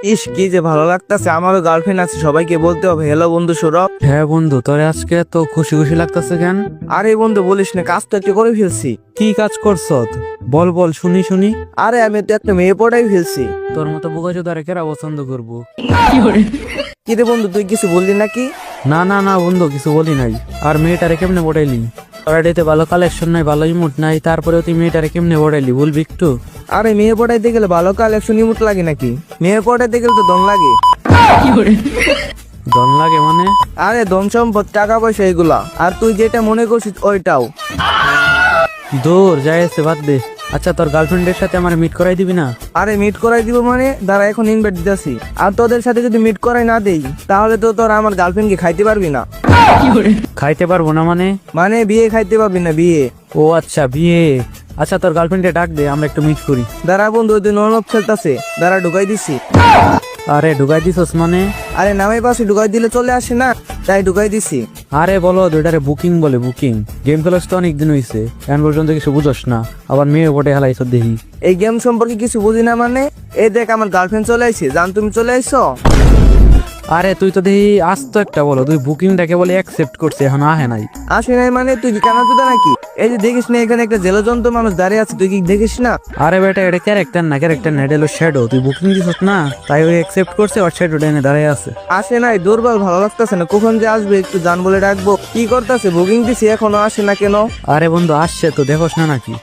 ইস কি যে ভালো লাগতেছে, আমারও গার্লফ্রেন্ড আছে, সবাইকে বলতে হবে। হ্যালো বন্ধু সৌরভ। হ্যাঁ বন্ধু, তোরে আজকে তো খুশি খুশি লাগতেছে কেন? আরে বন্ধু বলিস না, কাজ তো একটা করে ফেলছি। কি কাজ করছ? বল বল, শুনি শুনি। আরে আমি তো একটা মেয়ে পটাই ফেলছি। তোর মতো বোকাচোদারে কেরা পছন্দ করবো? কি রে বন্ধু, তুই কিছু বললি নাকি? না না না বন্ধু, কিছু বলি নাই। আর মেয়েটারে কেমনে পড়াইলি? তোরাডিতে ভালো কালেকশন নাই, ভালো ইমোট নাই, তারপরেও তুই মেয়েটারে কেমনে পড়াইলি বলবি একটু? আরে মেয়ে পটাইতে গেলে ভালো কালেকশন ইমোট লাগে নাকি? মেয়ে পটাইতে গেলে তো দম লাগে। দন লাগে মানে? আরে ধন সম্পদ, টাকা পয়সা এগুলা। আর তুই যেটা মনে করছিস ওইটাও। দূর যাই আছে, বাদ দে। আচ্ছা, তোর গার্লফ্রেন্ডের সাথে আমার মিট করাই দিবি না? আরে মিট করাই দিব মানে? দাঁড়া এখন ইনভাইট দিতেছি। আর তোদের সাথে যদি মিট করাই না দেই তাহলে তো তোর আমার গার্লফ্রেন্ডকে খাইতে পারবি না। খাইতে পারবো না মানে? মানে বিয়ে খাইতে পারবি না, বিয়ে। ও আচ্ছা, বিয়ে। আচ্ছা, তোর গার্লফ্রেন্ডে ডাক দে, আমরা একটু মিট করি। দাঁড়া বন্ধু, ওই দিন ননব খেলতেছে, দাঁড়া ঢুকাই দিছি। আরে ঢুকাই দিছস মানে? আরে নামে পাশে ঢুকাই দিলে চলে আসে না, তাই ঢুকাই দিছি। আরে বলো, দুইটারে বুকিং বলে, বুকিং। গেম খেলাস তো অনেকদিন হইছে, এখন পর্যন্ত কিছু বুঝস না, আবার মেয়ে পটে হেলাইছ দেখি। এই গেম সম্পর্কে কিছু বুঝি না মানে? এই দেখ আমার গার্লফ্রেন্ড চলে আইছে, জান তুমি চলে আইছো। আরে তুই তো দেখি আজ তো একটা বলো, তুই বুকিংটাকে বলে অ্যাকসেপ্ট করছে, এখন আহে নাই। আসে নাই মানে? তুই কি কানা চুদা নাকি? এই যে দেখিস না এখানে একটা জেলজন্ত মানুষ দাঁড়িয়ে আছে, তুই কি দেখিস না? আরে বেটা, এটা ক্যারেক্টার না, ক্যারেক্টার না, এটা হলো শ্যাডো। তুই বুকিং দিছস না, তাই ওই অ্যাকসেপ্ট করছে, আর শ্যাডোটা এনে দাঁড়িয়ে আছে। আসে নাই, দুর্বল, ভালো লাগতেছে না। কখন যে আসবে একটু জান বলে ডাকবো। কি করতেছে? বুকিং দিছি, এখনো আসে না কেন? আরে বন্ধু আসছে তো, দেখোস না নাকি?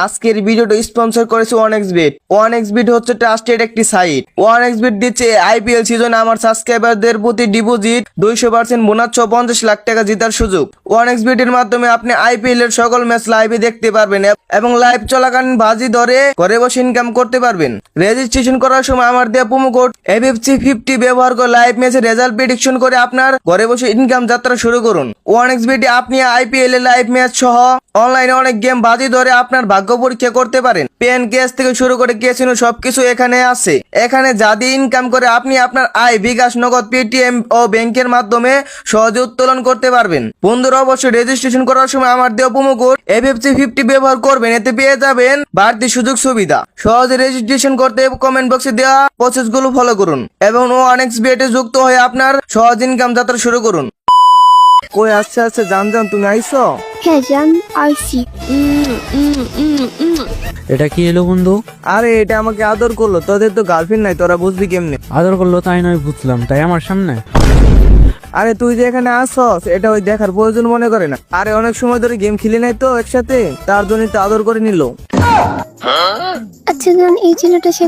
আজকের ভিডিওটা স্পন্সর করেছে OneXBet। OneXBet হচ্ছে ট্রাস্টেড একটি সাইট। OneXBet দিচ্ছে আইপিএল সিজনে আমার সাবস্ক্রাইবারদের প্রতি ডিপোজিট 200% বোনাস 50 লাখ টাকা জেতার সুযোগ। OneXBet এর মাধ্যমে আপনি আইপিএল এর সকল ম্যাচ লাইভে দেখতে পারবেন এবং লাইভ চলাকালীন বাজি ধরে ঘরে বসে ইনকাম করতে পারবেন। রেজিস্ট্রেশন করার সময় আমার দেওয়া প্রোমো কোড FFC50 ব্যবহার করে লাইভ ম্যাচের রেজাল্ট প্রেডিকশন করে আপনার ঘরে বসে ইনকাম যাত্রা শুরু করুন। OneXBet এ আপনি আইপিএল এর লাইভ ম্যাচ সহ অনলাইনে অনেক গেম বাজি ধরে আপনার ভাগ্য পরীক্ষা করতে পারেন। পেন ক্যাশ থেকে শুরু করে ক্যাসিনো সবকিছু এখানে আছে। এখানে যা দিয়ে ইনকাম করে আপনি আপনার আয় বিকাশ, নগদ, পেটিএম ও ব্যাংকের মাধ্যমে সহজে উত্তোলন করতে পারবেন। বন্ধুরা অবশ্যই রেজিস্ট্রেশন করার সময় আমার দেওয়া প্রোমো কোড FFC50 ব্যবহার করবেন, এতে পেয়ে যাবেন বাড়তি সুযোগ সুবিধা। সহজে রেজিস্ট্রেশন করতে কমেন্ট বক্সে দেওয়া প্রসেসগুলো ফলো করুন এবং OneXBet এ যুক্ত হয়ে আপনার সহজ ইনকাম যাত্রা শুরু করুন। কই আচ্ছা আচ্ছা, জান তুমি আইছো? হ্যাঁ জান, আইসি। এটা কি এলো বন্ধু? আরে এটা আমাকে আদর করলো। তোদের তো গার্লফ্রেন্ড নাই, তোরা বুঝবি কেমনে? আদর করলো তাই নয় বুঝলাম, তাই আমার সামনে? আরে তুই যে এখানে আসছস এটা ওই দেখার প্রয়োজন মনে করে না। আরে অনেক সময় ধরে গেম খেলি নাই তো একসাথে, তার জন্য তো আদর করে নিল। আচ্ছা জান, এই ছেলেটা সে